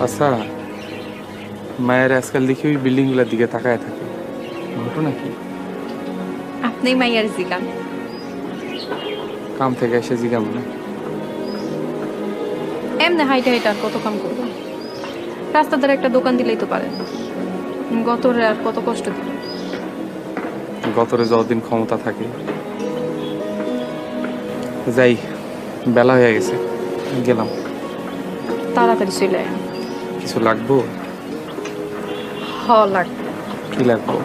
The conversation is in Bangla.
আচ্ছা, মায়ের আজকাল দেখি ওই বিল্ডিং গুলোর দিকে তাকায় থাকে, ঘটনা কি? আপনি মাইয়ার জিগান। কাম থেকে এসে জিগা মনে। এমনি হাইটে হাইটে আর কত কাম করবো? রাস্তা ধারে একটা দোকান দিলেই তো পারেন। গতরে আর কত কষ্ট দিল। গতরে যতদিন ক্ষমতা থাকে। যাই, বেলা হয়ে গেছে, গেলাম। তাড়াতাড়ি চলে আয়। কিছু লাগবো? হ লাগবে। কি লাগবো?